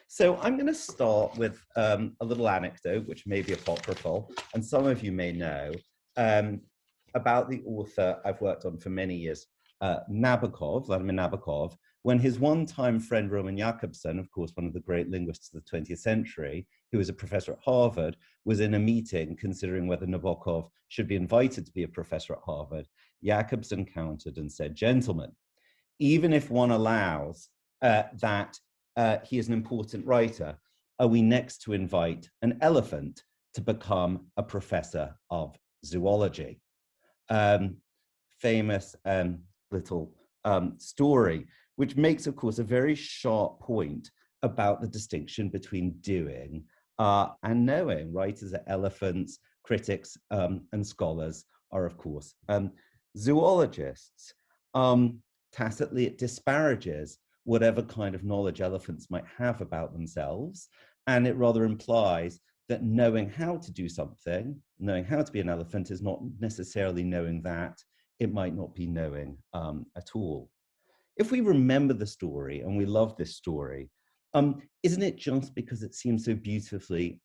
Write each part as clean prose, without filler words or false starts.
So I'm going to start with a little anecdote, which may be apocryphal, and some of you may know, about the author I've worked on for many years, Vladimir Nabokov, when his one-time friend Roman Jakobson, of course, one of the great linguists of the 20th century, who was a professor at Harvard, was in a meeting considering whether Nabokov should be invited to be a professor at Harvard. Jakobson countered and said, "Gentlemen, even if one allows that he is an important writer, are we next to invite an elephant to become a professor of zoology?" Famous little story, which makes, of course, a very sharp point about the distinction between doing and knowing. Writers are elephants, critics and scholars are, of course, zoologists. Tacitly, it disparages whatever kind of knowledge elephants might have about themselves, and it rather implies that knowing how to do something, knowing how to be an elephant, is not necessarily knowing that. It might not be knowing at all. If we remember the story, and we love this story, isn't it just because it seems so beautifully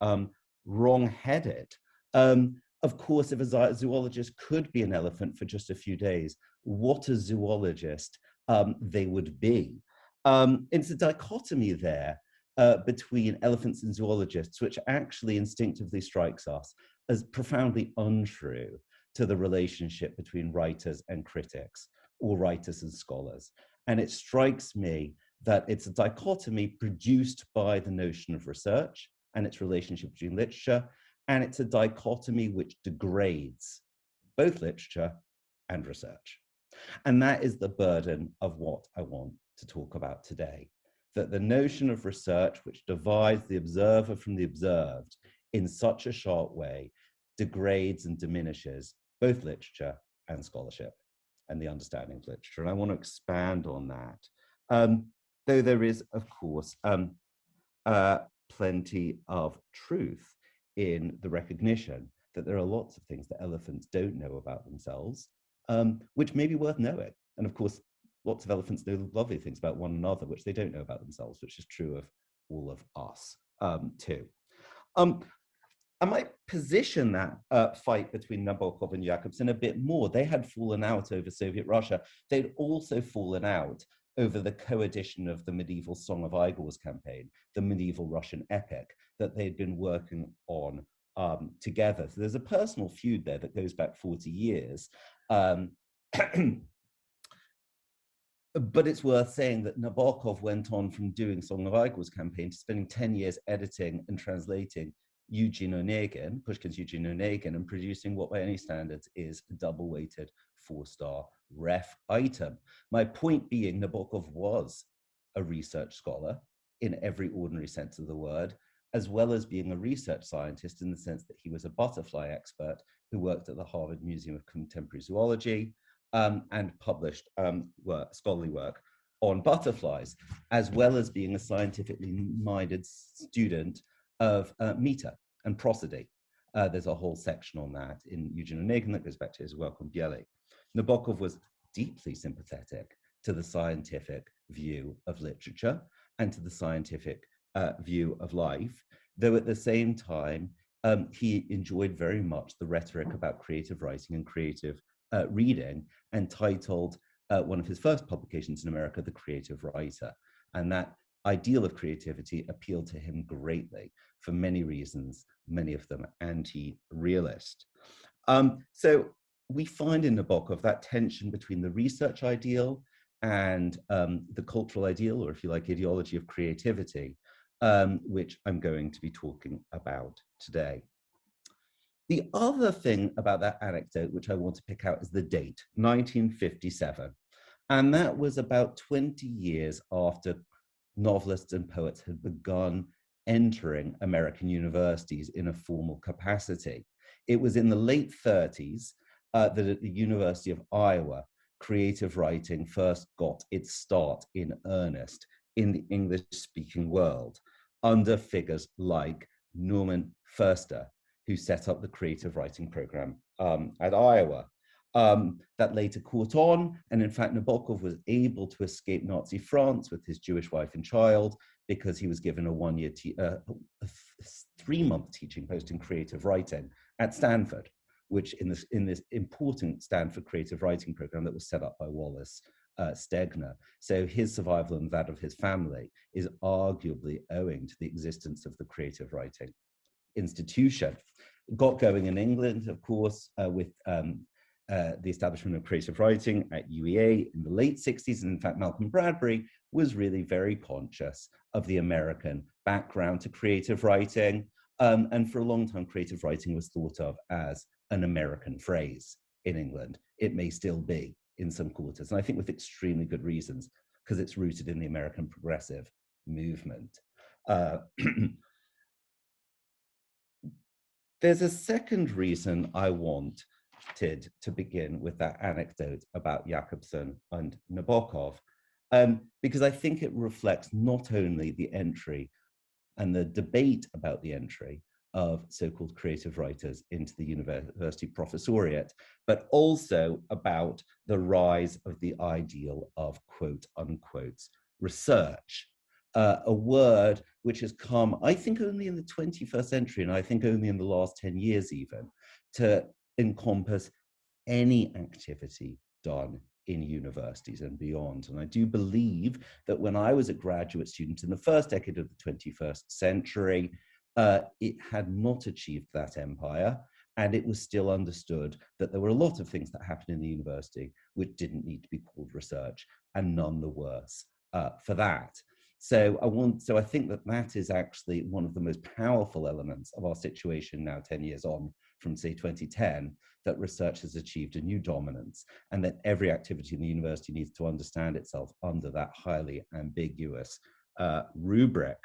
wrong-headed? Of course, if a zoologist could be an elephant for just a few days, what a zoologist they would be. It's a dichotomy there between elephants and zoologists, which actually instinctively strikes us as profoundly untrue to the relationship between writers and critics, or writers and scholars. And it strikes me that it's a dichotomy produced by the notion of research and its relationship between literature, and it's a dichotomy which degrades both literature and research. And that is the burden of what I want to talk about today, that the notion of research, which divides the observer from the observed in such a sharp way, degrades and diminishes both literature and scholarship and the understanding of literature. And I want to expand on that, though there is, of course, plenty of truth in the recognition that there are lots of things that elephants don't know about themselves, which may be worth knowing. And of course, lots of elephants know lovely things about one another, which they don't know about themselves, which is true of all of us too. I might position that fight between Nabokov and Jakobson a bit more. They had fallen out over Soviet Russia. They'd also fallen out over the co-edition of the medieval Song of Igor's campaign, the medieval Russian epic that they'd been working on together. So there's a personal feud there that goes back 40 years. But it's worth saying that Nabokov went on from doing Song of Igor's campaign to spending 10 years editing and translating Eugene Onegin, Pushkin's Eugene Onegin, and producing what by any standards is a double-weighted 4-star ref item. My point being, Nabokov was a research scholar in every ordinary sense of the word, as well as being a research scientist in the sense that he was a butterfly expert who worked at the Harvard Museum of Contemporary Zoology and published scholarly work on butterflies, as well as being a scientifically minded student of meter and prosody. There's a whole section on that in Eugene Onegin that goes back to his work on Bielek. Nabokov was deeply sympathetic to the scientific view of literature and to the scientific view of life, though at the same time, he enjoyed very much the rhetoric about creative writing and creative reading, and titled one of his first publications in America, The Creative Writer. And that ideal of creativity appealed to him greatly for many reasons, many of them anti-realist. So we find in Nabokov that tension between the research ideal and the cultural ideal, or if you like, ideology of creativity, which I'm going to be talking about today. The other thing about that anecdote, which I want to pick out, is the date, 1957. And that was about 20 years after novelists and poets had begun entering American universities in a formal capacity. It was in the late 30s that at the University of Iowa, creative writing first got its start in earnest in the English-speaking world under figures like Norman Foerster, who set up the creative writing program at Iowa. That later caught on, and in fact, Nabokov was able to escape Nazi France with his Jewish wife and child because he was given a 3-month teaching post in creative writing at Stanford, which in this important Stanford creative writing program that was set up by Wallace Stegner. So his survival and that of his family is arguably owing to the existence of the creative writing institution. Got going in England, of course, with the establishment of creative writing at UEA in the late 60s. And in fact, Malcolm Bradbury was really very conscious of the American background to creative writing. And for a long time, creative writing was thought of as an American phrase in England. It may still be in some quarters, and I think with extremely good reasons, because it's rooted in the American progressive movement. There's a second reason I wanted to begin with that anecdote about Jakobson and Nabokov, because I think it reflects not only the entry and the debate about the entry of so-called creative writers into the university professoriate, but also about the rise of the ideal of quote unquote research, a word which has come, I think, only in the 21st century, and I think only in the last 10 years even, to encompass any activity done in universities and beyond. And I do believe that when I was a graduate student in the first decade of the 21st century, it had not achieved that empire, and it was still understood that there were a lot of things that happened in the university which didn't need to be called research, and none the worse for that. So I think that is actually one of the most powerful elements of our situation now, 10 years on from, say, 2010, that research has achieved a new dominance, and that every activity in the university needs to understand itself under that highly ambiguous rubric.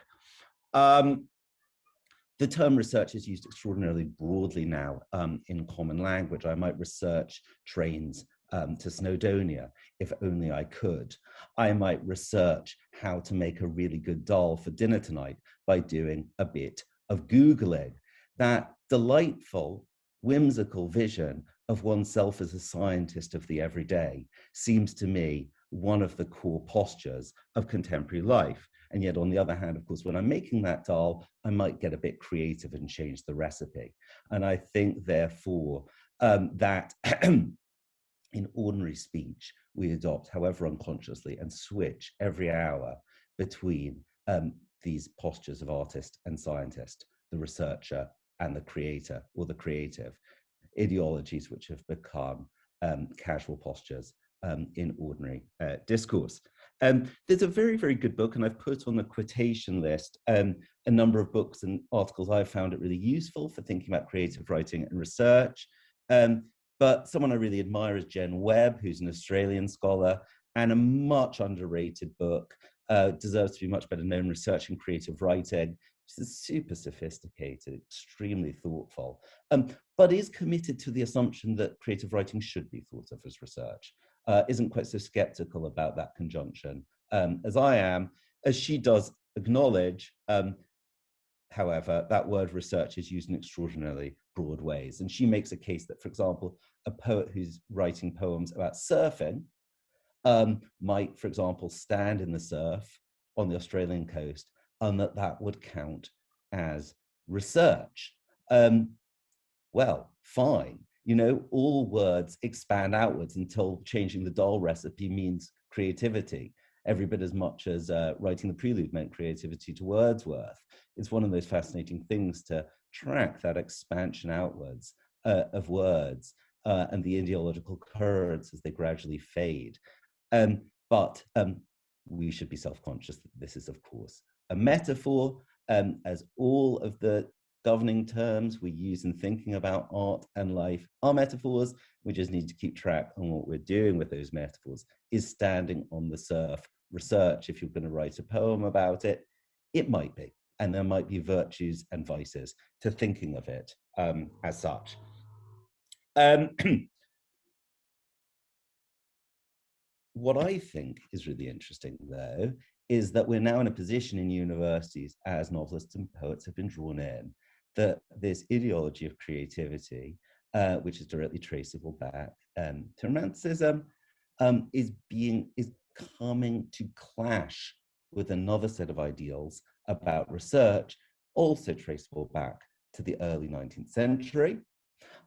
The term research is used extraordinarily broadly now in common language. I might research trains to Snowdonia, if only I could. I might research how to make a really good dal for dinner tonight by doing a bit of Googling. That delightful, whimsical vision of oneself as a scientist of the everyday seems to me one of the core postures of contemporary life. And yet, on the other hand, of course, when I'm making that dal, I might get a bit creative and change the recipe. And I think, therefore, that in ordinary speech, we adopt, however unconsciously, and switch every hour between these postures of artist and scientist, the researcher and the creator, or the creative, ideologies which have become casual postures in ordinary discourse. There's a very, very good book, and I've put on the quotation list a number of books and articles I've found it really useful for thinking about creative writing and research. But someone I really admire is Jen Webb, who's an Australian scholar, and a much underrated book, deserves to be much better known, Research and Creative Writing, which is super sophisticated, extremely thoughtful, but is committed to the assumption that creative writing should be thought of as research. Isn't quite so skeptical about that conjunction as I am, as she does acknowledge, however, that word research is used in extraordinarily broad ways. And she makes a case that, for example, a poet who's writing poems about surfing might, for example, stand in the surf on the Australian coast, and that would count as research. Well, fine. You know, all words expand outwards until changing the dal recipe means creativity, every bit as much as writing the prelude meant creativity to Wordsworth. It's one of those fascinating things to track that expansion outwards of words and the ideological currents as they gradually fade. But we should be self-conscious that this is, of course, a metaphor, as all of the governing terms we use in thinking about art and life are metaphors. We just need to keep track on what we're doing with those metaphors. Is standing on the surf research? If you're going to write a poem about it, it might be. And there might be virtues and vices to thinking of it as such. What I think is really interesting, though, is that we're now in a position in universities, as novelists and poets have been drawn in, that this ideology of creativity, which is directly traceable back to Romanticism, is coming to clash with another set of ideals about research, also traceable back to the early 19th century.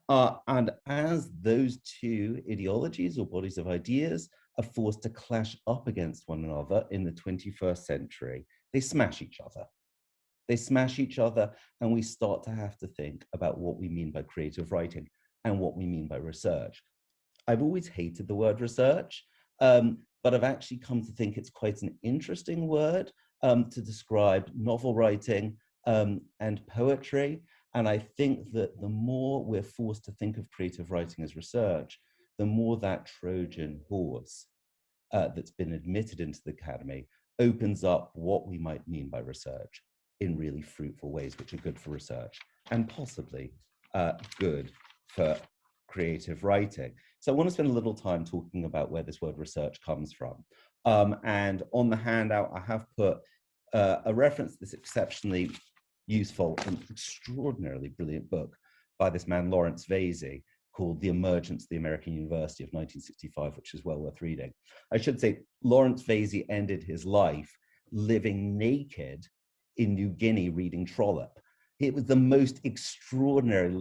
And as those two ideologies or bodies of ideas are forced to clash up against one another in the 21st century, they smash each other. They smash each other, and we start to have to think about what we mean by creative writing and what we mean by research. I've always hated the word research, but I've actually come to think it's quite an interesting word to describe novel writing and poetry. And I think that the more we're forced to think of creative writing as research, the more that Trojan horse that's been admitted into the academy opens up what we might mean by research in really fruitful ways, which are good for research and possibly good for creative writing. So I want to spend a little time talking about where this word research comes from. And on the handout, I have put a reference to this exceptionally useful and extraordinarily brilliant book by this man, Lawrence Vasey, called The Emergence of the American University of 1965, which is well worth reading. I should say Lawrence Vasey ended his life living naked in New Guinea reading Trollope. It was the most extraordinary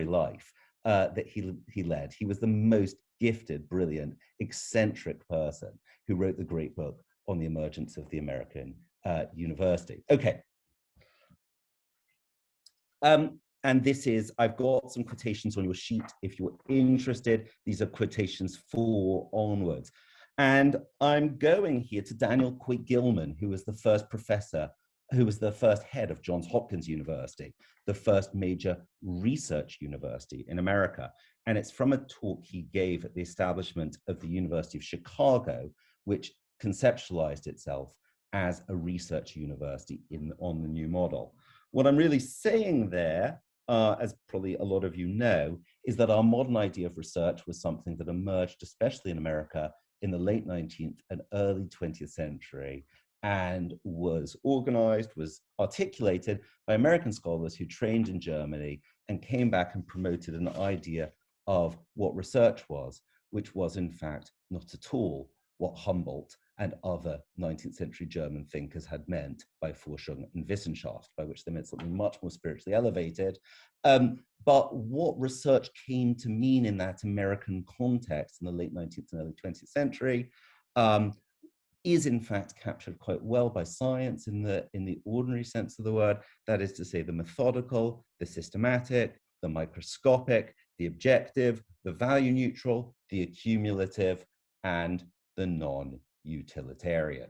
life that he led. He was the most gifted, brilliant, eccentric person who wrote the great book on the emergence of the American university. Okay. And this is, I've got some quotations on your sheet if you're interested. These are quotations 4 onwards. And I'm going here to Daniel Quigg Gilman, who was the first professor, who was the first head of Johns Hopkins University, the first major research university in America. And it's from a talk he gave at the establishment of the University of Chicago, which conceptualized itself as a research university on the new model. What I'm really saying there, as probably a lot of you know, is that our modern idea of research was something that emerged, especially in America, in the late 19th and early 20th century, and was organized, was articulated by American scholars who trained in Germany and came back and promoted an idea of what research was, which was in fact not at all what Humboldt and other 19th century German thinkers had meant by Forschung and Wissenschaft, by which they meant something much more spiritually elevated. But what research came to mean in that American context in the late 19th and early 20th century is in fact captured quite well by science in the ordinary sense of the word. That is to say, the methodical, the systematic, the microscopic, the objective, the value neutral, the accumulative, and the non-utilitarian.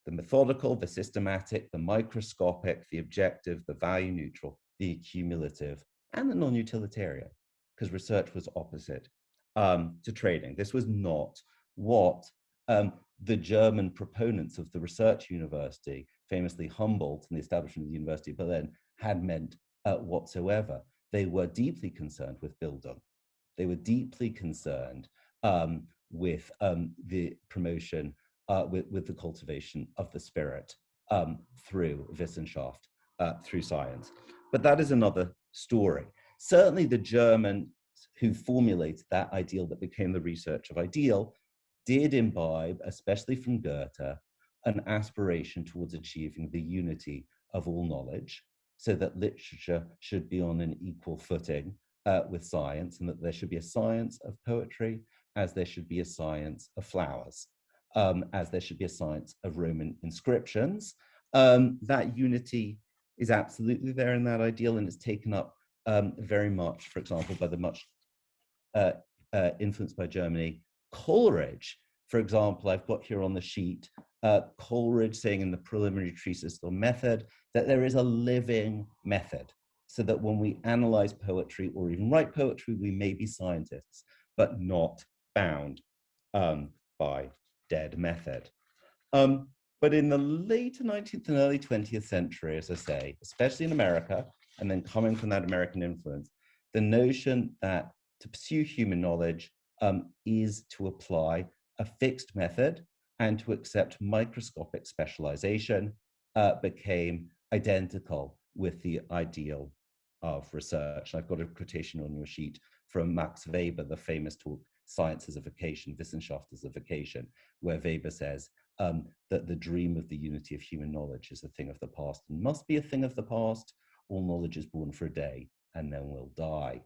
The methodical, the systematic, the microscopic, the objective, the value neutral, the accumulative, and the non-utilitarian, because research was opposite to trading. This was not what the German proponents of the research university, famously Humboldt and the establishment of the University of Berlin, had meant whatsoever. They were deeply concerned with Bildung. They were deeply concerned with the promotion, with the cultivation of the spirit through Wissenschaft, through science. But that is another story. Certainly the Germans who formulated that ideal that became the research of ideal did imbibe, especially from Goethe, an aspiration towards achieving the unity of all knowledge, so that literature should be on an equal footing with science, and that there should be a science of poetry as there should be a science of flowers, as there should be a science of Roman inscriptions. That unity is absolutely there in that ideal, and it's taken up very much, for example, by the much influenced by Germany, Coleridge. For example, I've got here on the sheet, Coleridge saying in the preliminary treatise on method that there is a living method, so that when we analyze poetry or even write poetry, we may be scientists, but not bound by dead method. But in the late 19th and early 20th century, as I say, especially in America, and then coming from that American influence, the notion that to pursue human knowledge is to apply a fixed method and to accept microscopic specialization became identical with the ideal of research. I've got a quotation on your sheet from Max Weber, the famous talk science as a vocation, Wissenschaft as a vocation, where Weber says that the dream of the unity of human knowledge is a thing of the past and must be a thing of the past. All knowledge is born for a day and then will die.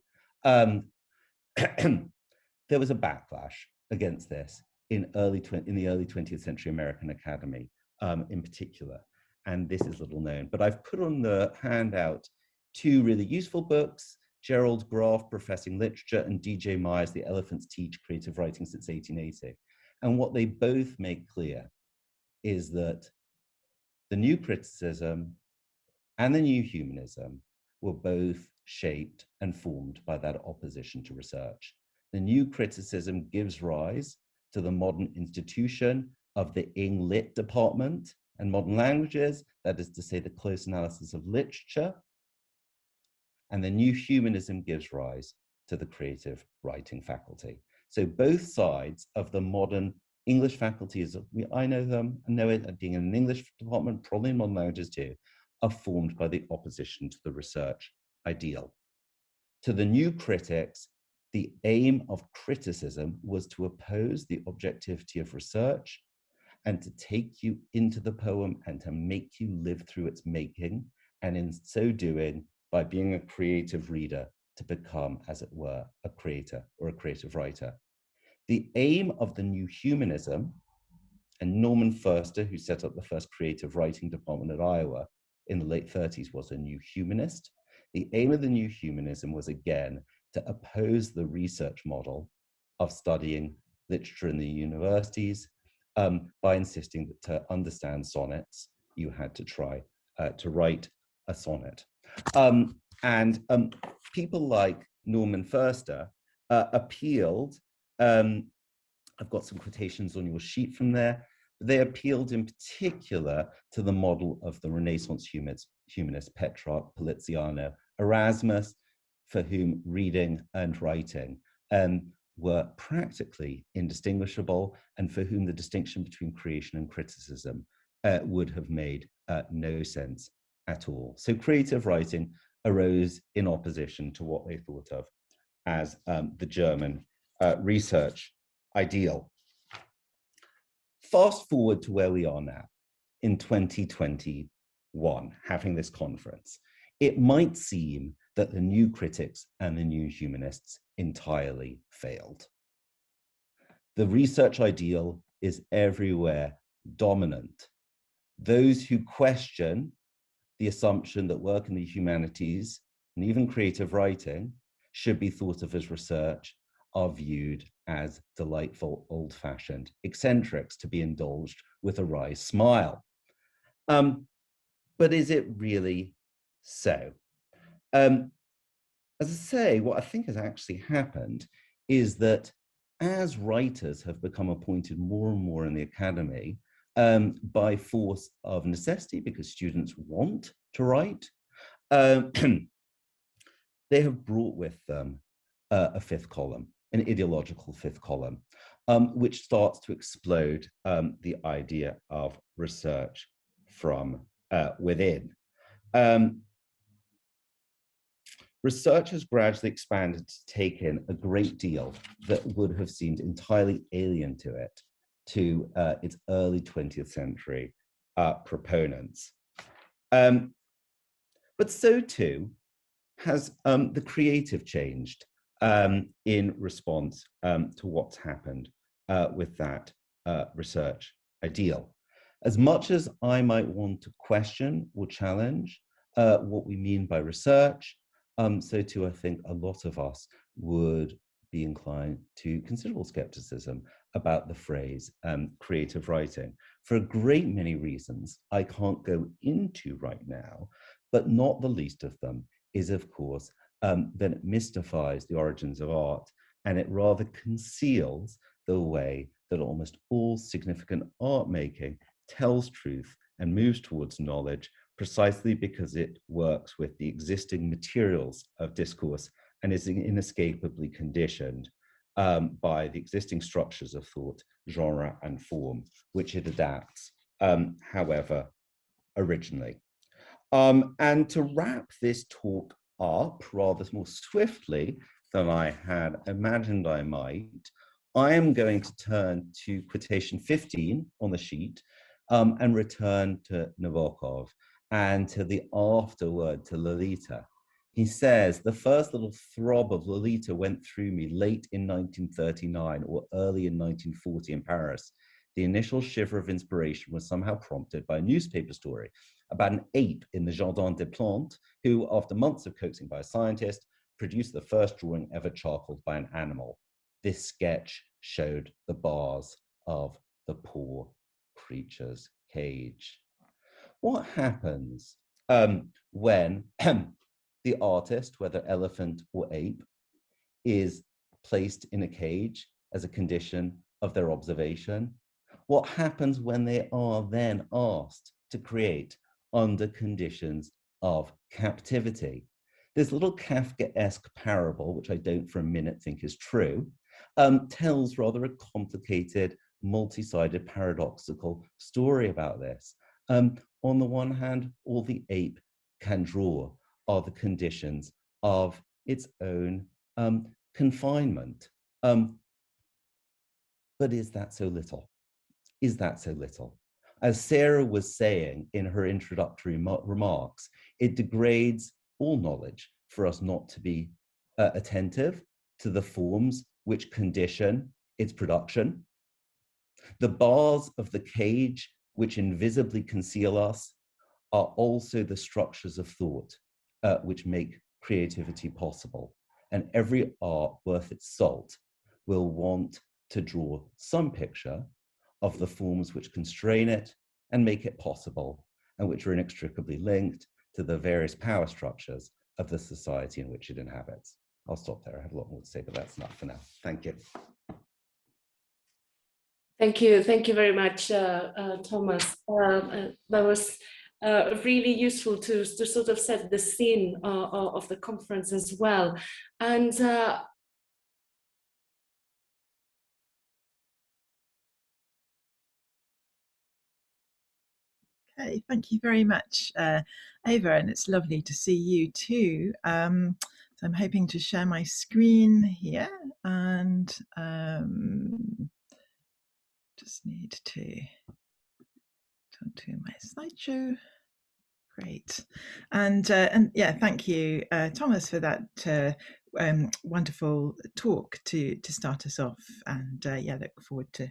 There was a backlash against this in the early 20th century American Academy in particular. And this is little known, but I've put on the handout two really useful books, Gerald Graf, Professing Literature, and DJ Myers, The Elephants Teach Creative Writing Since 1880. And what they both make clear is that the new criticism and the new humanism were both shaped and formed by that opposition to research. The new criticism gives rise to the modern institution of the Ing Lit department and modern languages, that is to say, the close analysis of literature. And the new humanism gives rise to the creative writing faculty. So both sides of the modern English faculties, I know them, I know it being in an English department, probably in modern languages too, are formed by the opposition to the research ideal. To the new critics, the aim of criticism was to oppose the objectivity of research and to take you into the poem and to make you live through its making, and in so doing, by being a creative reader, to become, as it were, a creator or a creative writer. The aim of the new humanism, and Norman Foerster, who set up the first creative writing department at Iowa in the late 30s, was a new humanist. The aim of the new humanism was, again, to oppose the research model of studying literature in the universities by insisting that to understand sonnets, you had to try to write a sonnet. People like Norman Foerster appealed, I've got some quotations on your sheet from there, they appealed in particular to the model of the Renaissance humanist Petrarch, Poliziano, Erasmus, for whom reading and writing were practically indistinguishable, and for whom the distinction between creation and criticism would have made no sense at all. So creative writing arose in opposition to what they thought of as the German research ideal. Fast forward to where we are now in 2021, having this conference. It might seem that the new critics and the new humanists entirely failed. The research ideal is everywhere dominant. Those who question the assumption that work in the humanities and even creative writing should be thought of as research are viewed as delightful, old-fashioned eccentrics to be indulged with a wry smile. But is it really so? As I say, what I think has actually happened is that as writers have become appointed more and more in the academy by force of necessity, because students want to write, they have brought with them a fifth column, an ideological fifth column, which starts to explode the idea of research from within. Research has gradually expanded to take in a great deal that would have seemed entirely alien to it, to its early 20th century proponents. But so too has the creative changed in response to what's happened with that research ideal. As much as I might want to question or challenge what we mean by research, so too I think a lot of us would be inclined to considerable skepticism about the phrase creative writing, for a great many reasons I can't go into right now, but not the least of them is, of course, that it mystifies the origins of art, and it rather conceals the way that almost all significant art making tells truth and moves towards knowledge, precisely because it works with the existing materials of discourse and is inescapably conditioned by the existing structures of thought, genre, and form, which it adapts, however, originally. And to wrap this talk up rather more swiftly than I had imagined I might, I am going to turn to quotation 15 on the sheet and return to Nabokov and to the afterword to Lolita. He says, the first little throb of Lolita went through me late in 1939 or early in 1940 in Paris. The initial shiver of inspiration was somehow prompted by a newspaper story about an ape in the Jardin des Plantes who, after months of coaxing by a scientist, produced the first drawing ever charcoaled by an animal. This sketch showed the bars of the poor creature's cage. What happens when the artist, whether elephant or ape, is placed in a cage as a condition of their observation? What happens when they are then asked to create under conditions of captivity? This little Kafkaesque parable, which I don't for a minute think is true, tells rather a complicated, multi-sided, paradoxical story about this. On the one hand, all the ape can draw are the conditions of its own confinement. But is that so little? Is that so little? As Sarah was saying in her introductory remarks, it degrades all knowledge for us not to be attentive to the forms which condition its production. The bars of the cage which invisibly conceal us are also the structures of thought which make creativity possible. And every art worth its salt will want to draw some picture of the forms which constrain it and make it possible, and which are inextricably linked to the various power structures of the society in which it inhabits. I'll stop there. I have a lot more to say, but that's enough for now. Thank you. Thank you. Thank you very much, Thomas. That was really useful to sort of set the scene of the conference as well. And okay, thank you very much, Ava, and it's lovely to see you too. So I'm hoping to share my screen here, and just need to turn to my slideshow. Great, and yeah, thank you, Thomas, for that wonderful talk to start us off. And yeah, look forward to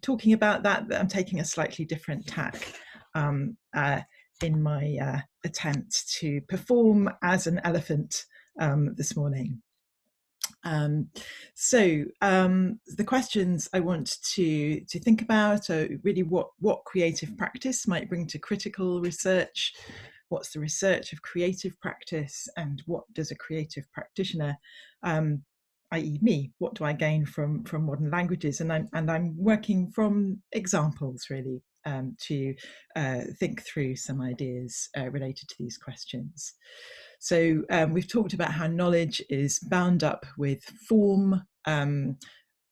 talking about that. I'm taking a slightly different tack in my attempt to perform as an elephant this morning. So the questions I want to think about are really what creative practice might bring to critical research, what's the research of creative practice, and what does a creative practitioner, i.e. me, what do I gain from modern languages? And I'm working from examples really to think through some ideas related to these questions. So we've talked about how knowledge is bound up with form, and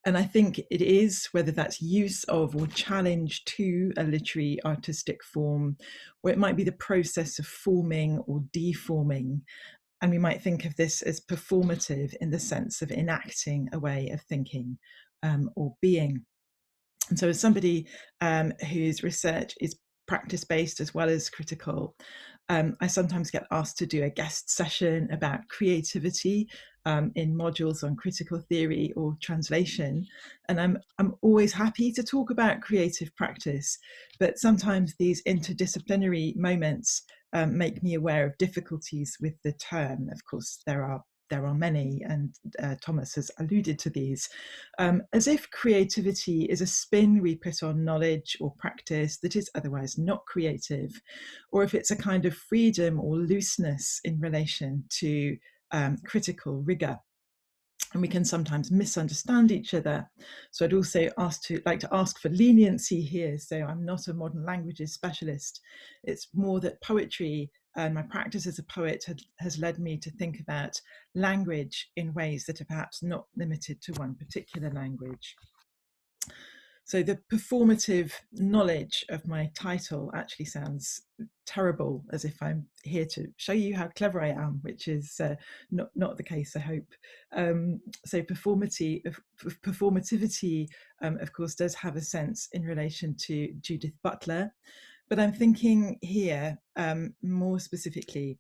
I think it is, whether that's use of or challenge to a literary artistic form, or it might be the process of forming or deforming. And we might think of this as performative in the sense of enacting a way of thinking or being. And so as somebody whose research is practice-based as well as critical, I sometimes get asked to do a guest session about creativity in modules on critical theory or translation. And I'm always happy to talk about creative practice, but sometimes these interdisciplinary moments make me aware of difficulties with the term. Of course, there are many, and Thomas has alluded to these, as if creativity is a spin we put on knowledge or practice that is otherwise not creative, or if it's a kind of freedom or looseness in relation to critical rigor. And we can sometimes misunderstand each other. So I'd also like to ask for leniency here. So I'm not a modern languages specialist. It's more that poetry and my practice as a poet has led me to think about language in ways that are perhaps not limited to one particular language. So the performative knowledge of my title actually sounds terrible, as if I'm here to show you how clever I am, which is not the case, I hope. So performativity, of course, does have a sense in relation to Judith Butler, but I'm thinking here more specifically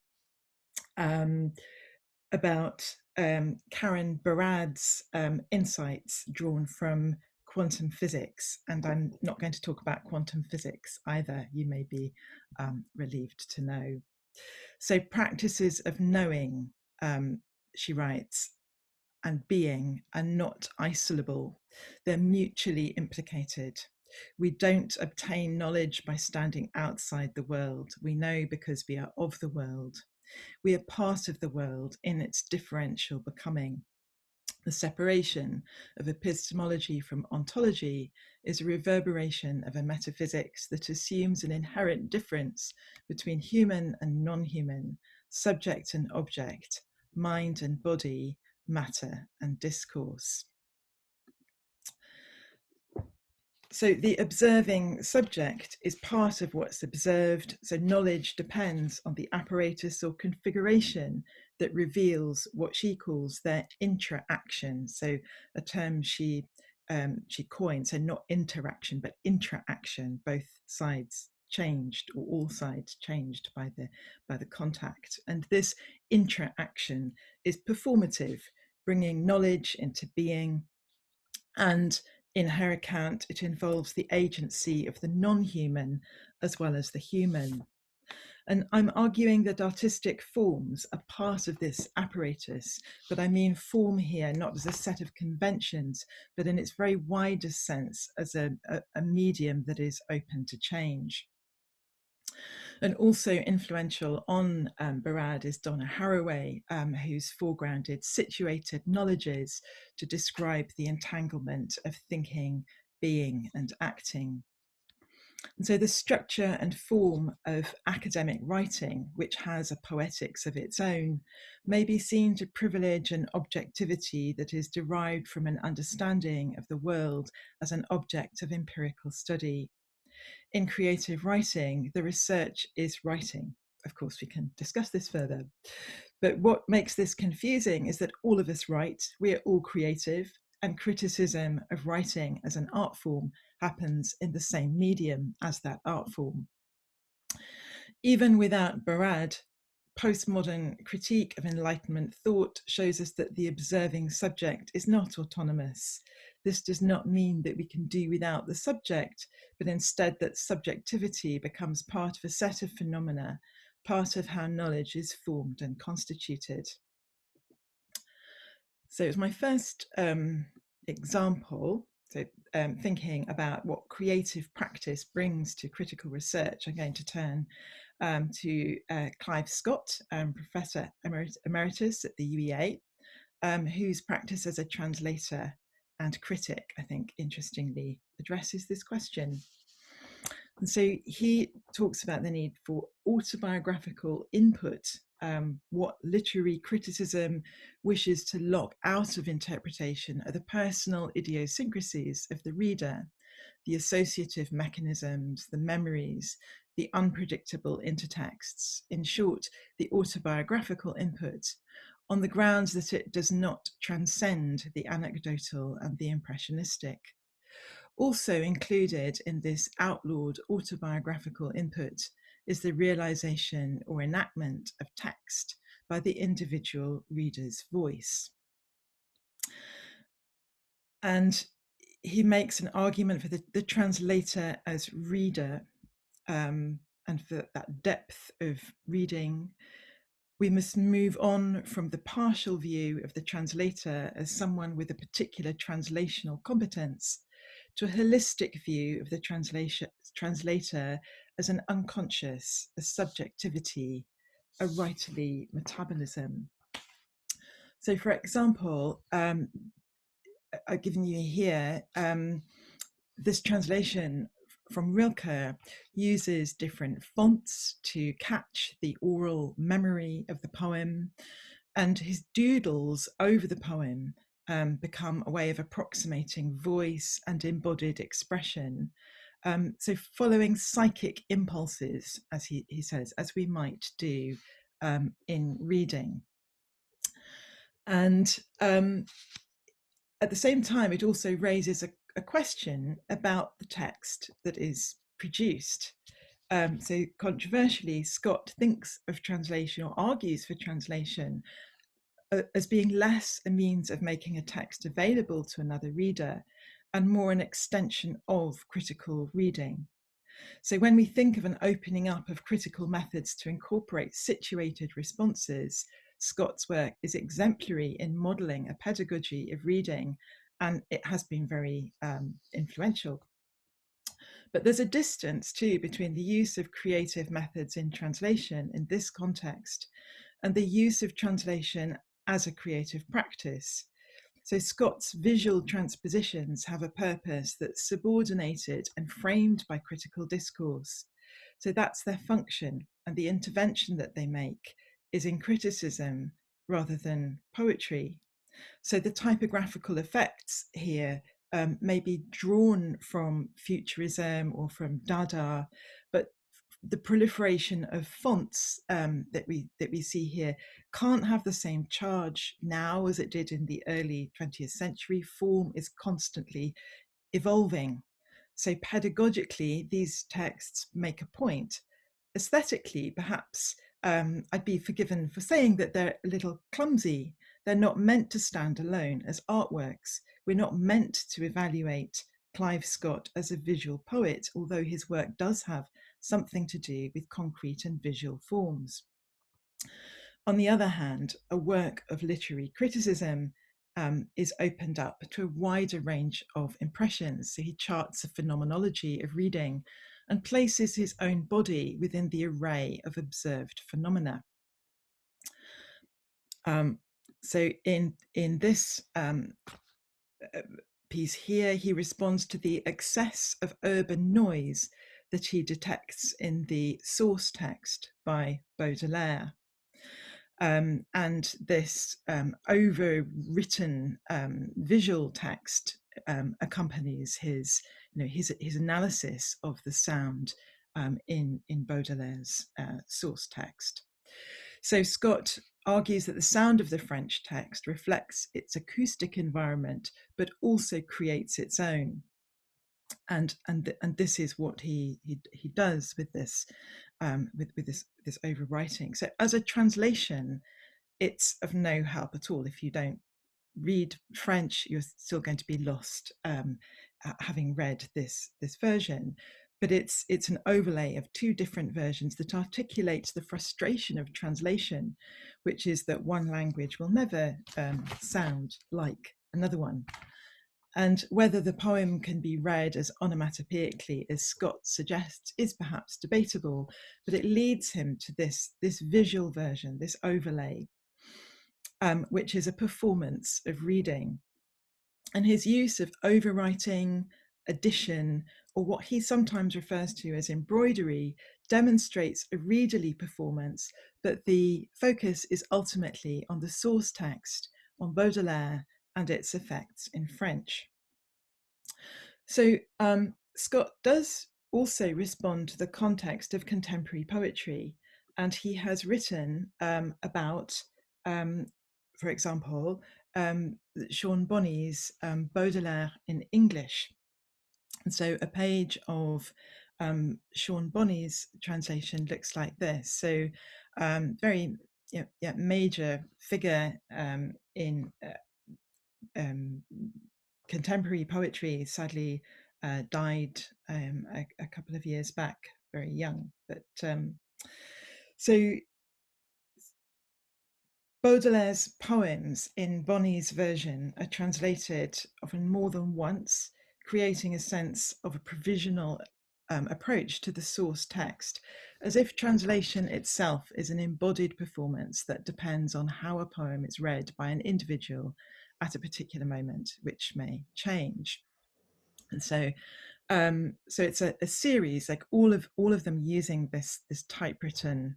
about Karen Barad's insights drawn from quantum physics, and I'm not going to talk about quantum physics either, you may be relieved to know. So practices of knowing, she writes, and being are not isolable, they're mutually implicated. We don't obtain knowledge by standing outside the world, we know because we are of the world. We are part of the world in its differential becoming. The separation of epistemology from ontology is a reverberation of a metaphysics that assumes an inherent difference between human and non-human, subject and object, mind and body, matter and discourse. So the observing subject is part of what's observed, so knowledge depends on the apparatus or configuration that reveals what she calls their intra-action, so a term she coined, so not interaction but intra-action, both sides changed or all sides changed by the contact. And this intra-action is performative, bringing knowledge into being, and in her account, it involves the agency of the non-human as well as the human. And I'm arguing that artistic forms are part of this apparatus, but I mean form here not as a set of conventions, but in its very widest sense as a medium that is open to change. And also influential on Barad is Donna Haraway, who's foregrounded situated knowledges to describe the entanglement of thinking, being, and acting. And so the structure and form of academic writing, which has a poetics of its own, may be seen to privilege an objectivity that is derived from an understanding of the world as an object of empirical study. In creative writing, the research is writing. Of course, we can discuss this further. But what makes this confusing is that all of us write, we are all creative, and criticism of writing as an art form happens in the same medium as that art form. Even without Barad, postmodern critique of Enlightenment thought shows us that the observing subject is not autonomous. This does not mean that we can do without the subject, but instead that subjectivity becomes part of a set of phenomena, part of how knowledge is formed and constituted. So it's my first example. So thinking about what creative practice brings to critical research, I'm going to turn to Clive Scott, Professor Emeritus at the UEA, whose practice as a translator and critic, I think, interestingly addresses this question. And so he talks about the need for autobiographical input, what literary criticism wishes to lock out of interpretation are the personal idiosyncrasies of the reader, the associative mechanisms, the memories, the unpredictable intertexts, in short, the autobiographical input, on the grounds that it does not transcend the anecdotal and the impressionistic. Also included in this outlawed autobiographical input is the realization or enactment of text by the individual reader's voice. And he makes an argument for the translator as reader, and for that depth of reading. We must move on from the partial view of the translator as someone with a particular translational competence to a holistic view of the translator as an unconscious, a subjectivity, a writerly metabolism. So, for example, I've given you here this translation from Rilke uses different fonts to catch the oral memory of the poem, and his doodles over the poem become a way of approximating voice and embodied expression. So following psychic impulses, as he says, as we might do in reading. And at the same time, it also raises a question about the text that is produced. So controversially, Scott thinks of translation, or argues for translation, as being less a means of making a text available to another reader and more an extension of critical reading. So when we think of an opening up of critical methods to incorporate situated responses, Scott's work is exemplary in modelling a pedagogy of reading, and it has been very influential. But there's a distance too between the use of creative methods in translation in this context and the use of translation as a creative practice. So Scott's visual transpositions have a purpose that's subordinated and framed by critical discourse. So that's their function, and the intervention that they make is in criticism rather than poetry. So the typographical effects here may be drawn from Futurism or from Dada, but the proliferation of fonts that we see here can't have the same charge now as it did in the early 20th century. Form is constantly evolving. So pedagogically, these texts make a point. Aesthetically, perhaps I'd be forgiven for saying that they're a little clumsy. They're not meant to stand alone as artworks. We're not meant to evaluate Clive Scott as a visual poet, although his work does have something to do with concrete and visual forms. On the other hand, a work of literary criticism is opened up to a wider range of impressions. So he charts the phenomenology of reading and places his own body within the array of observed phenomena. So in this piece here, he responds to the excess of urban noise that he detects in the source text by Baudelaire. And this overwritten visual text accompanies his analysis of the sound in Baudelaire's source text. So Scott argues that the sound of the French text reflects its acoustic environment, but also creates its own. And this is what he does with this this overwriting. So as a translation, it's of no help at all. If you don't read French, you're still going to be lost having read this version. But it's an overlay of two different versions that articulates the frustration of translation, which is that one language will never sound like another one. And whether the poem can be read as onomatopoeically as Scott suggests is perhaps debatable, but it leads him to this visual version, this overlay, which is a performance of reading. And his use of overwriting, addition, or what he sometimes refers to as embroidery, demonstrates a readerly performance, but the focus is ultimately on the source text, on Baudelaire, and its effects in French. So Scott does also respond to the context of contemporary poetry, and he has written about, for example, Sean Bonney's Baudelaire in English. And so a page of Sean Bonney's translation looks like this. So very major figure in contemporary poetry, sadly died a couple of years back, very young. But so Baudelaire's poems in Bonney's version are translated often more than once, creating a sense of a provisional approach to the source text, as if translation itself is an embodied performance that depends on how a poem is read by an individual at a particular moment, which may change. And so it's a series, like all of them using this typewritten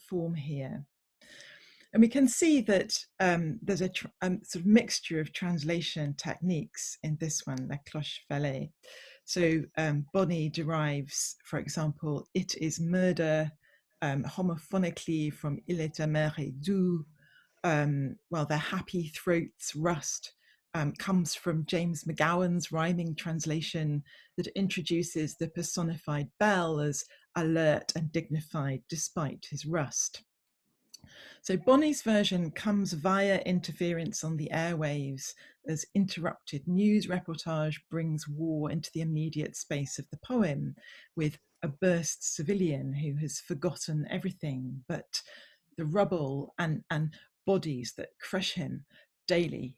form here. And we can see that there's a sort of mixture of translation techniques in this one, La Cloche Vallée. So Bonny derives, for example, it is murder homophonically from il est amer et doux, while their happy throats rust comes from James McGowan's rhyming translation that introduces the personified bell as alert and dignified despite his rust. So Bonny's version comes via interference on the airwaves as interrupted news reportage brings war into the immediate space of the poem, with a burst civilian who has forgotten everything but the rubble and bodies that crush him daily.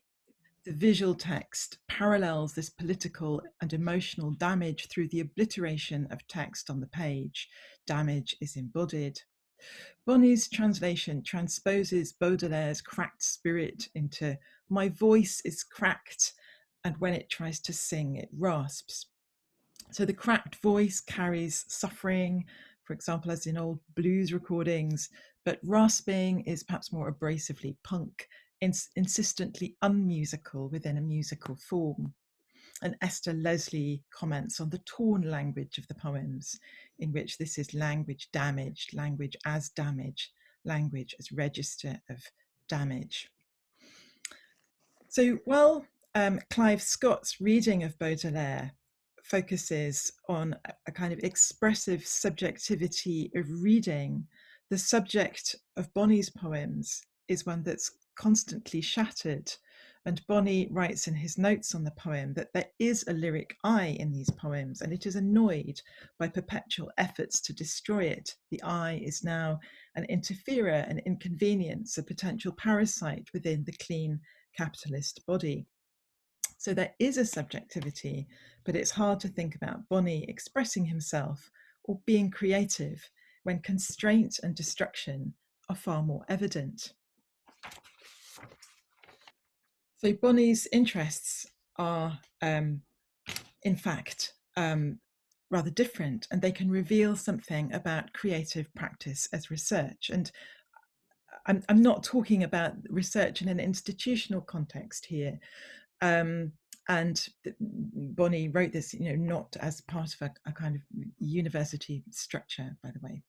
The visual text parallels this political and emotional damage through the obliteration of text on the page. Damage is embodied. Bonny's translation transposes Baudelaire's cracked spirit into my voice is cracked, and when it tries to sing, it rasps. So the cracked voice carries suffering, for example, as in old blues recordings, but rasping is perhaps more abrasively punk, insistently unmusical within a musical form. And Esther Leslie comments on the torn language of the poems, in which this is language damaged, language as damage, language as register of damage. So while Clive Scott's reading of Baudelaire focuses on a kind of expressive subjectivity of reading, the subject of Bonny's poems is one that's constantly shattered. And Bonny writes in his notes on the poem that there is a lyric I in these poems, and it is annoyed by perpetual efforts to destroy it. The I is now an interferer, an inconvenience, a potential parasite within the clean capitalist body. So there is a subjectivity, but it's hard to think about Bonny expressing himself or being creative when constraint and destruction are far more evident. So Bonny's interests are, in fact, rather different, and they can reveal something about creative practice as research. And I'm not talking about research in an institutional context here. And Bonny wrote this, not as part of a kind of university structure, by the way.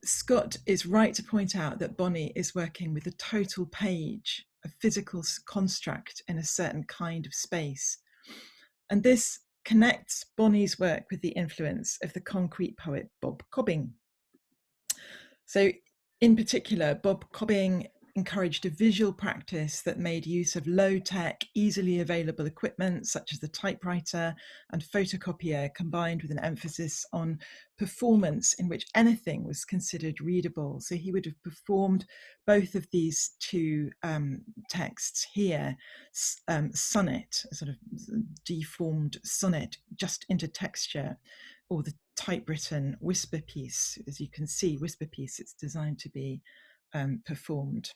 Scott is right to point out that Bonny is working with a total page, a physical construct in a certain kind of space. And this connects Bonny's work with the influence of the concrete poet Bob Cobbing. So in particular, Bob Cobbing encouraged a visual practice that made use of low-tech, easily available equipment such as the typewriter and photocopier, combined with an emphasis on performance in which anything was considered readable. So he would have performed both of these two texts here, sonnet, a sort of deformed sonnet just into texture, or the typewritten whisper piece. As you can see, whisper piece, it's designed to be performed.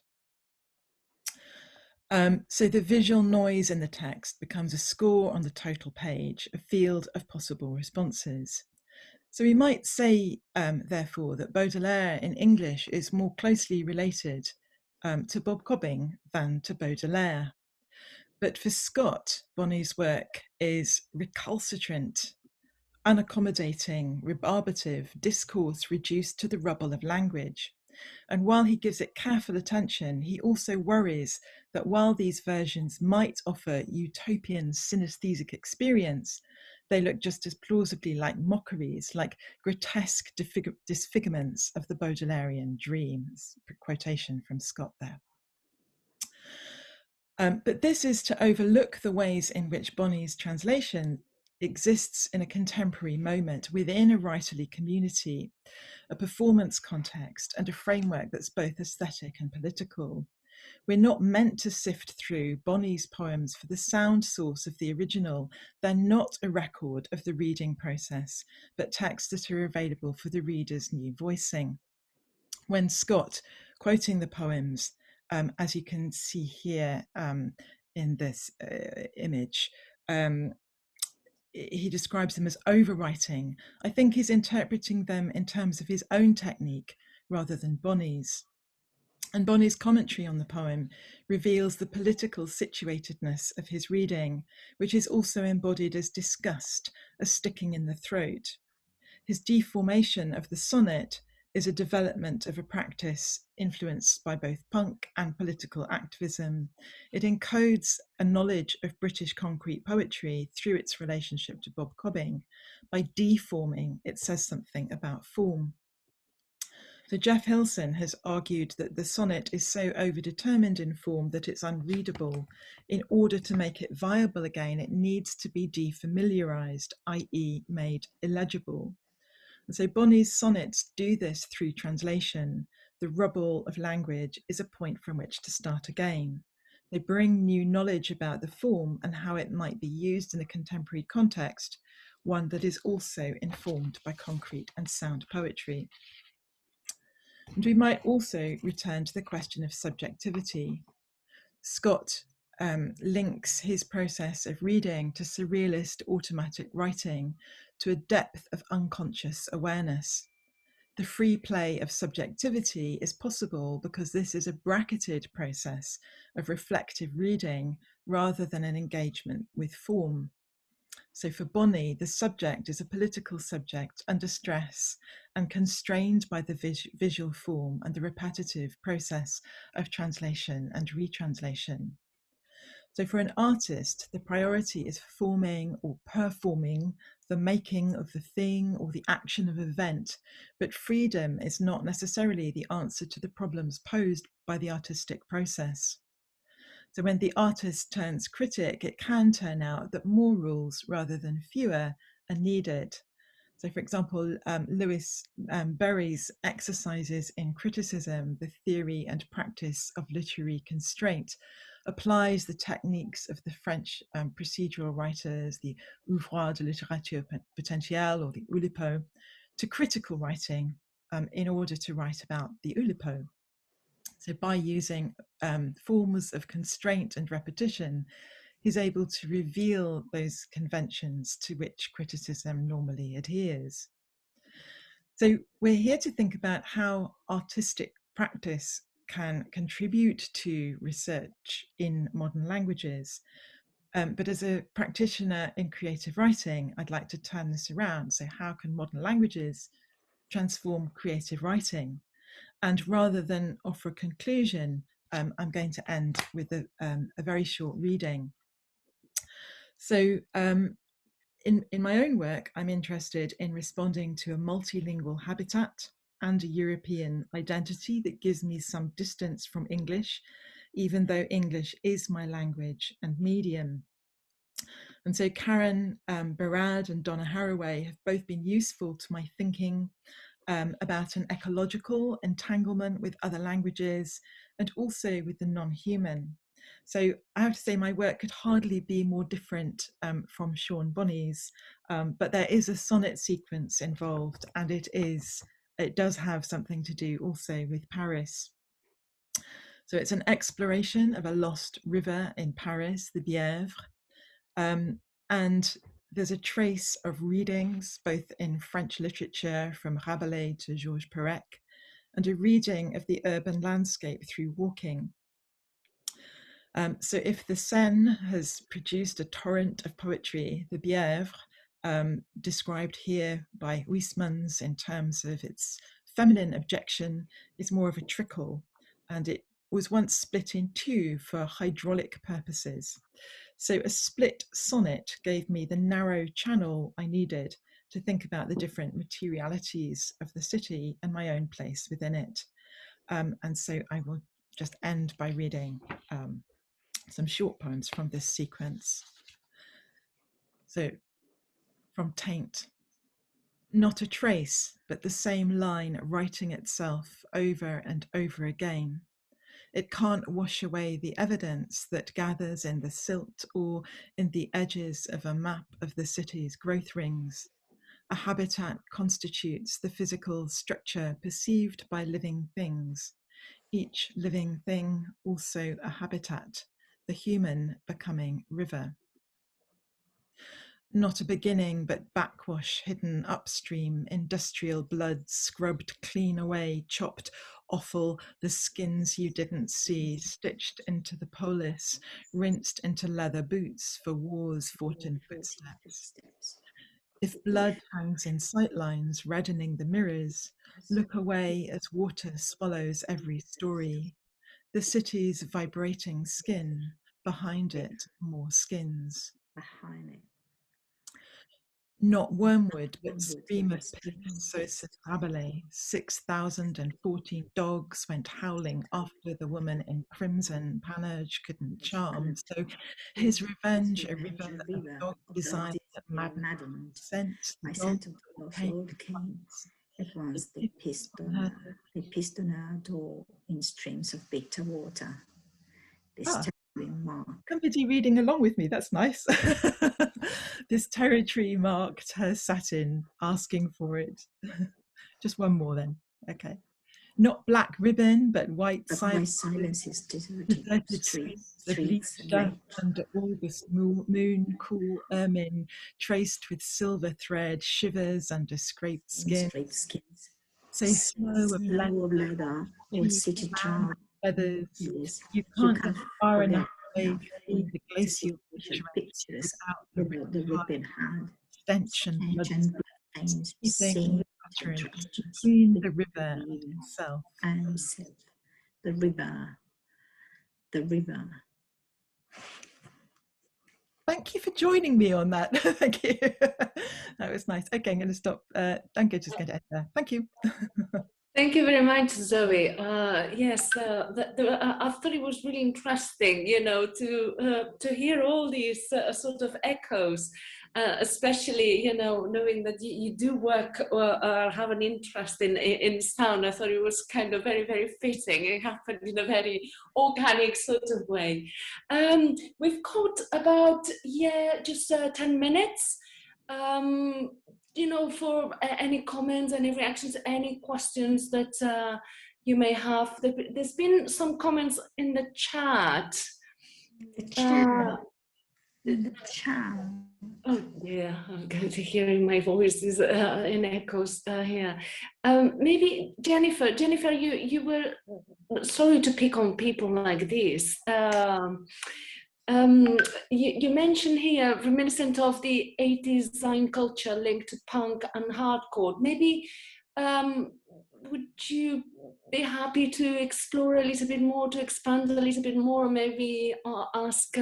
So the visual noise in the text becomes a score on the total page, a field of possible responses. So we might say, therefore, that Baudelaire in English is more closely related to Bob Cobbing than to Baudelaire. But for Scott, Bonny's work is recalcitrant, unaccommodating, rebarbative discourse reduced to the rubble of language. And while he gives it careful attention, he also worries that while these versions might offer utopian synesthesic experience, they look just as plausibly like mockeries, like grotesque disfigurements of the Baudelairean dreams. Quotation from Scott there. But this is to overlook the ways in which Bonny's translation exists in a contemporary moment within a writerly community, a performance context, and a framework that's both aesthetic and political. We're not meant to sift through Bonny's poems for the sound source of the original. They're not a record of the reading process, but texts that are available for the reader's new voicing. When Scott, quoting the poems, as you can see here in this image, he describes them as overwriting. I think he's interpreting them in terms of his own technique rather than Bonny's. And Bonny's commentary on the poem reveals the political situatedness of his reading, which is also embodied as disgust, as sticking in the throat. His deformation of the sonnet is a development of a practice influenced by both punk and political activism. It encodes a knowledge of British concrete poetry through its relationship to Bob Cobbing. By deforming, it says something about form. So Jeff Hilson has argued that the sonnet is so overdetermined in form that it's unreadable. In order to make it viable again, it needs to be defamiliarized, i.e. made illegible. And so Bonny's sonnets do this through translation. The rubble of language is a point from which to start again. They bring new knowledge about the form and how it might be used in a contemporary context, one that is also informed by concrete and sound poetry. And we might also return to the question of subjectivity. Scott links his process of reading to surrealist automatic writing, to a depth of unconscious awareness. The free play of subjectivity is possible because this is a bracketed process of reflective reading rather than an engagement with form. So for Bonny, the subject is a political subject under stress and constrained by the visual form and the repetitive process of translation and retranslation. So for an artist, the priority is forming or performing the making of the thing or the action of event, but freedom is not necessarily the answer to the problems posed by the artistic process. So when the artist turns critic, it can turn out that more rules rather than fewer are needed. So for example, Lewis Berry's exercises in criticism, the theory and practice of literary constraint, applies the techniques of the French procedural writers, the ouvroirs de littérature potentielle or the Oulipo, to critical writing in order to write about the Oulipo. So by using forms of constraint and repetition, he's able to reveal those conventions to which criticism normally adheres. So we're here to think about how artistic practice can contribute to research in modern languages. But as a practitioner in creative writing, I'd like to turn this around. So how can modern languages transform creative writing? And rather than offer a conclusion, I'm going to end with a very short reading. So in my own work, I'm interested in responding to a multilingual habitat and a European identity that gives me some distance from English, even though English is my language and medium. And so Karen Barad and Donna Haraway have both been useful to my thinking about an ecological entanglement with other languages and also with the non-human. So I have to say my work could hardly be more different from Sean Bonny's, but there is a sonnet sequence involved, and it does have something to do also with Paris. So it's an exploration of a lost river in Paris, the Bièvre, and there's a trace of readings, both in French literature from Rabelais to Georges Perec, and a reading of the urban landscape through walking. So if the Seine has produced a torrent of poetry, the Bièvre, described here by Huysmans in terms of its feminine objection, is more of a trickle, and it was once split in two for hydraulic purposes. So a split sonnet gave me the narrow channel I needed to think about the different materialities of the city and my own place within it. And so I will just end by reading some short poems from this sequence. So from Taint. Not a trace, but the same line writing itself over and over again. It can't wash away the evidence that gathers in the silt or in the edges of a map of the city's growth rings. A habitat constitutes the physical structure perceived by living things. Each living thing also a habitat, the human becoming river. Not a beginning, but backwash hidden upstream, industrial blood scrubbed clean away, chopped offal, the skins you didn't see, stitched into the polis, rinsed into leather boots for wars fought in footsteps. If blood hangs in sightlines, reddening the mirrors, look away as water swallows every story. The city's vibrating skin, behind it, more skins. Not wormwood, but stream of pigs, so Rabelais. 6,014 dogs went howling after the woman in crimson. Panurge couldn't charm, so his revenge, a river of dog desire that maddened, sent the dogs all came. At once they pissed on our door in streams of bitter water. This territory marked. Somebody reading along with me, that's nice. This territory marked her satin, asking for it. Just one more then. Okay. Not black ribbon, but white silences, deserted streets, the bleached dust under August moon, cool ermine, traced with silver thread, shivers under scraped skins. Say slow of leather, or city drum feathers. You can't get far enough away to see the glacial pictures without the ribbon hand, stench and blood stains, seeing between the river and himself. The river. Thank you for joining me on that. Thank you. That was nice. Okay, I'm going to stop. Danke, just going to end there. Thank you. Thank you very much, Zoe. Yes, I thought it was really interesting, you know, to hear all these sort of echoes, especially, you know, knowing that you do work or have an interest in sound. I thought it was kind of very, very fitting. It happened in a very organic sort of way. We've got about, just 10 minutes. You know, for any comments, any reactions, any questions that you may have. There's been some comments in the chat. The chat. Oh yeah, I'm going to hearing my voice is in echoes here. Maybe Jennifer, you were sorry to pick on people like this. You mentioned here reminiscent of the 80s design culture linked to punk and hardcore. Maybe would you be happy to explore a little bit more, to expand a little bit more, maybe ask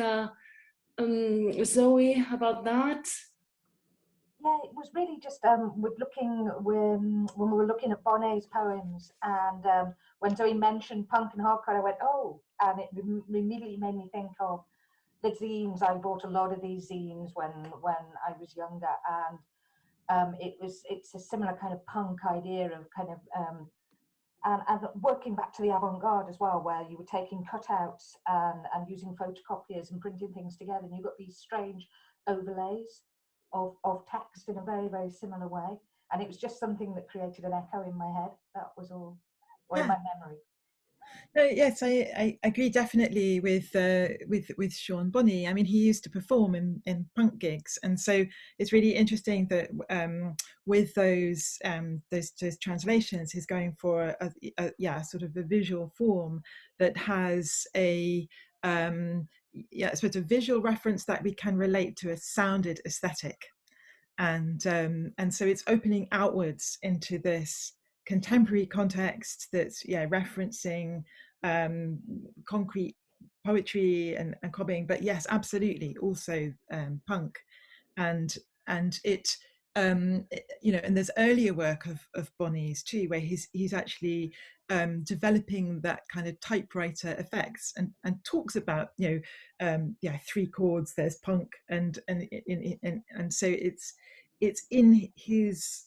Zoe about that? Yeah, it was really just with looking when we were looking at Bonnet's poems, and when Zoe mentioned punk and hardcore, I went, oh, and it immediately made me think of the zines. I bought a lot of these zines when I was younger, and it's a similar kind of punk idea of kind of and working back to the avant-garde as well, where you were taking cutouts and using photocopiers and printing things together, and you got these strange overlays of text in a very, very similar way, and it was just something that created an echo in my head. That was all, or in my memory. Yes, I agree definitely with Sean Bonney. I mean, he used to perform in punk gigs, and so it's really interesting that with those translations, he's going for a sort of a visual form that has a sort of visual reference that we can relate to a sounded aesthetic, and so it's opening outwards into this contemporary context that's referencing concrete poetry and cobbing, but yes, absolutely also punk, and it you know, and there's earlier work of Bonney's too, where he's actually developing that kind of typewriter effects, and talks about, you know, 3 chords, there's punk, and so it's in his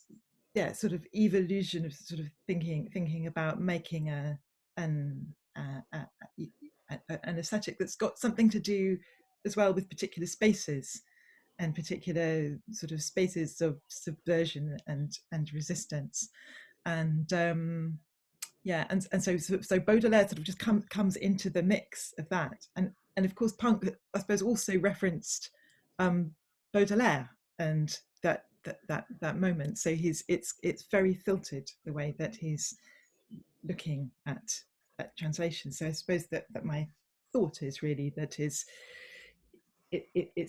sort of evolution of sort of thinking about making an aesthetic that's got something to do as well with particular spaces and particular sort of spaces of subversion and resistance, and so Baudelaire sort of just comes into the mix of that, and of course punk, I suppose, also referenced Baudelaire and that moment. So it's very filtered, the way that he's looking at translation. So I suppose that my thought is really that it's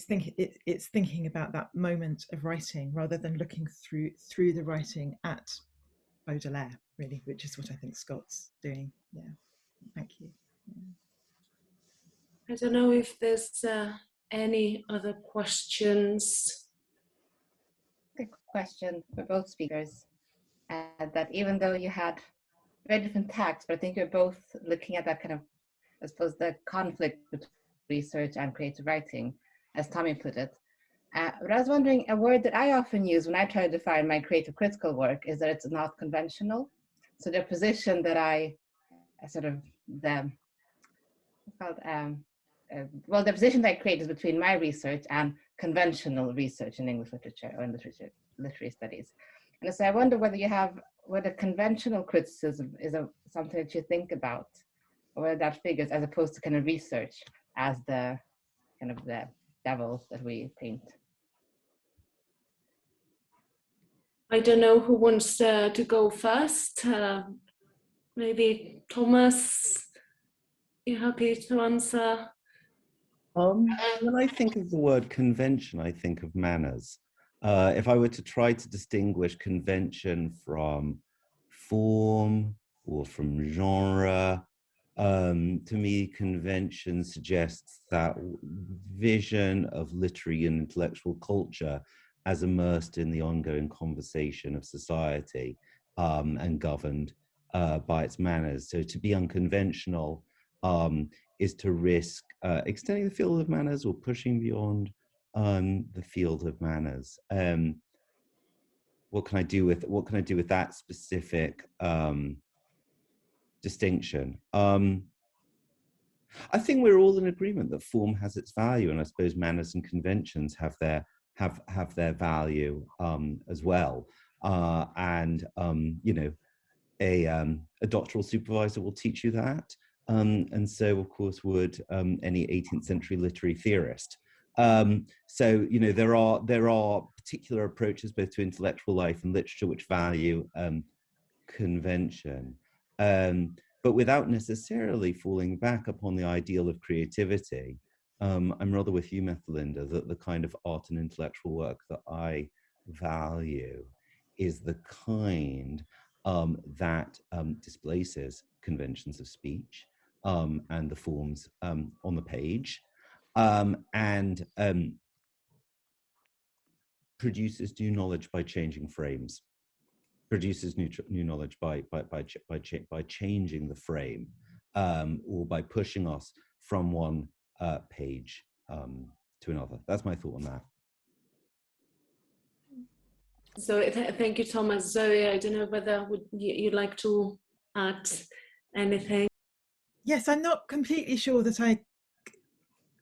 thinking about that moment of writing rather than looking through the writing at Baudelaire, really, which is what I think Scott's doing. Yeah, thank you. I don't know if there's any other questions. A question for both speakers, that even though you had very different tacks, but I think you're both looking at that kind of, I suppose, the conflict between research and creative writing, as Tommy put it. But I was wondering, a word that I often use when I try to define my creative critical work is that it's not conventional. So the position that I sort of, the position that I create is between my research and conventional research in English literature or in literary studies. And so I wonder whether conventional criticism is something that you think about, or whether that figures as opposed to kind of research as the kind of the devil that we paint. I don't know who wants to go first. Maybe Thomas, you happy to answer? When I think of the word convention, I think of manners. If I were to try to distinguish convention from form or from genre, to me, convention suggests that vision of literary and intellectual culture as immersed in the ongoing conversation of society and governed by its manners. So to be unconventional is to risk extending the field of manners or pushing beyond the field of manners. What can I do with that specific distinction? I think we're all in agreement that form has its value, and I suppose manners and conventions have their value as well. You know, a doctoral supervisor will teach you that, and so of course would any 18th century literary theorist. So you know, there are particular approaches both to intellectual life and literature which value convention. But without necessarily falling back upon the ideal of creativity. I'm rather with you, Methelinda, that the kind of art and intellectual work that I value is the kind that displaces conventions of speech and the forms on the page, and produces new knowledge by changing frames. Produces new knowledge by changing the frame, or by pushing us from one page to another. That's my thought on that. So thank you, Thomas. Zoe, I don't know whether you'd like to add anything. Yes, I'm not completely sure that I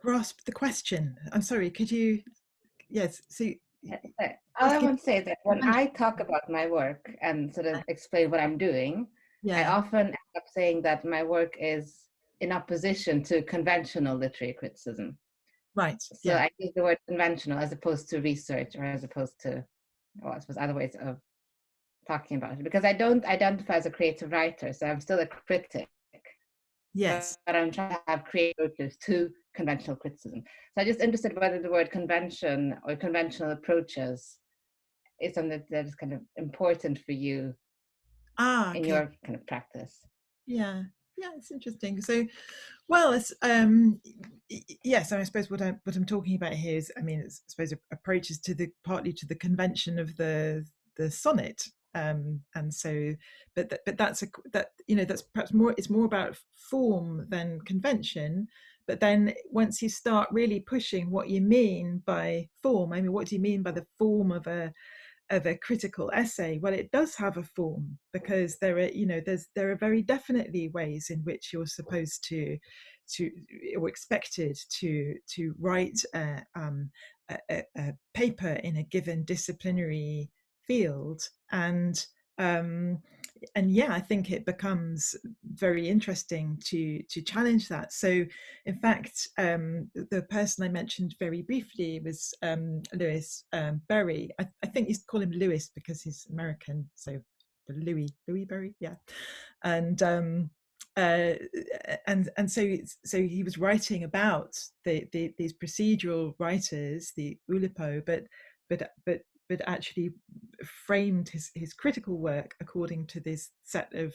grasped the question. I'm sorry, could you? Yes, so all I want to say is that when I talk about my work and sort of explain what I'm doing, I often end up saying that my work is in opposition to conventional literary criticism. Right. So I use the word conventional as opposed to research, or as opposed to, well, I suppose other ways of talking about it, because I don't identify as a creative writer, so I'm still a critic. Yes. But I'm trying to have creative approaches to conventional criticism. So I'm just interested whether the word convention or conventional approaches is something that is kind of important for you in your kind of practice. Yeah, it's interesting. So, well, it's yes. I suppose what I'm talking about here is, I mean, it's, I suppose, approaches to partly to the convention of the sonnet. And so, but that's that's perhaps more. It's more about form than convention. But then once you start really pushing what you mean by form, I mean, what do you mean by the form of a critical essay? Well, it does have a form, because there are very definitely ways in which you're supposed to or expected to write a paper in a given disciplinary field, and yeah, I think it becomes very interesting to challenge that. So, in fact, the person I mentioned very briefly was Lewis Berry. I think you call him Lewis because he's American, so Louis Berry, yeah, and so he was writing about these procedural writers, the Oulipo, but actually framed his critical work according to this set of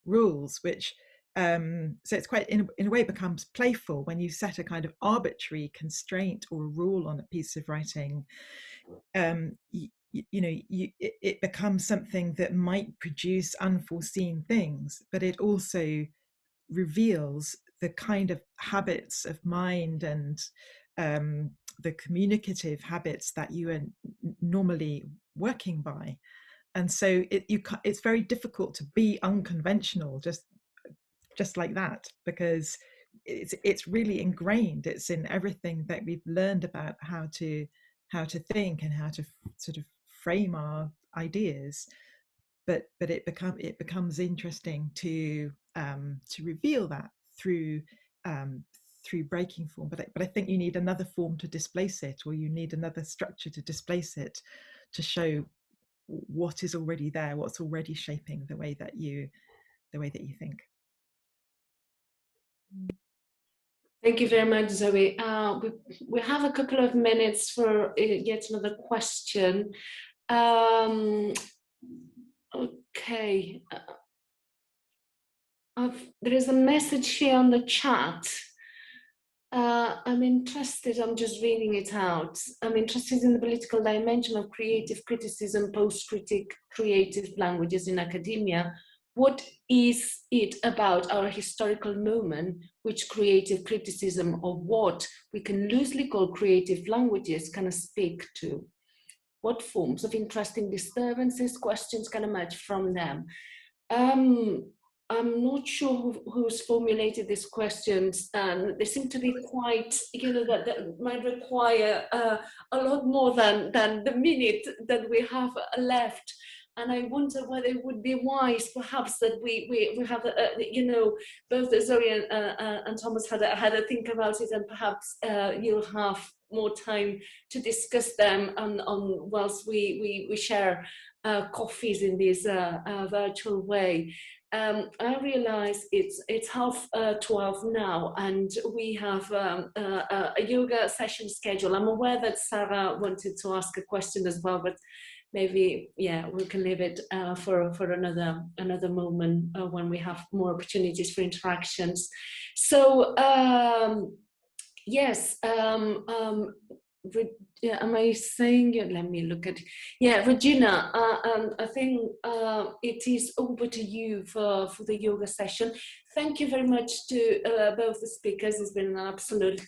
rules, which so it's quite in a way becomes playful when you set a kind of arbitrary constraint or a rule on a piece of writing. It becomes something that might produce unforeseen things, but it also reveals the kind of habits of mind and the communicative habits that you are normally working by. And so it's very difficult to be unconventional just like that, because it's really ingrained. It's in everything that we've learned about how to think and how to sort of frame our ideas. But it becomes interesting to reveal that through breaking form. But I think you need another form to displace it, or you need another structure to displace it, to show what is already there, what's already shaping the way that you think. Thank you very much, Zoe. We have a couple of minutes for yet another question. Okay. There is a message here on the chat. I'm interested, I'm just reading it out. I'm interested in the political dimension of creative criticism, post-critic creative languages in academia. What is it about our historical moment which creative criticism, or what we can loosely call creative languages, can speak to? What forms of interesting disturbances, questions can emerge from them? I'm not sure who's formulated these questions, and they seem to be quite, that might require a lot more than the minute that we have left. And I wonder whether it would be wise, perhaps, that we have, both Zoe and Thomas had a think about it, and perhaps you'll have more time to discuss them on whilst we share coffees in this virtual way. I realize it's 12:30 now, and we have a yoga session schedule. I'm aware that Sarah wanted to ask a question as well, but maybe, yeah, we can leave it for another moment when we have more opportunities for interactions. So yes, am I saying it? Let me look at, yeah, Regina, I think it is over to you for the yoga session. Thank you very much to both the speakers. It's been an absolute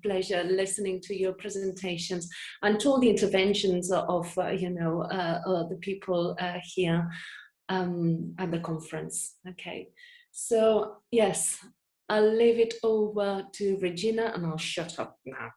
pleasure listening to your presentations and to all the interventions of the people here at the conference. Okay, so yes, I'll leave it over to Regina, and I'll shut up now.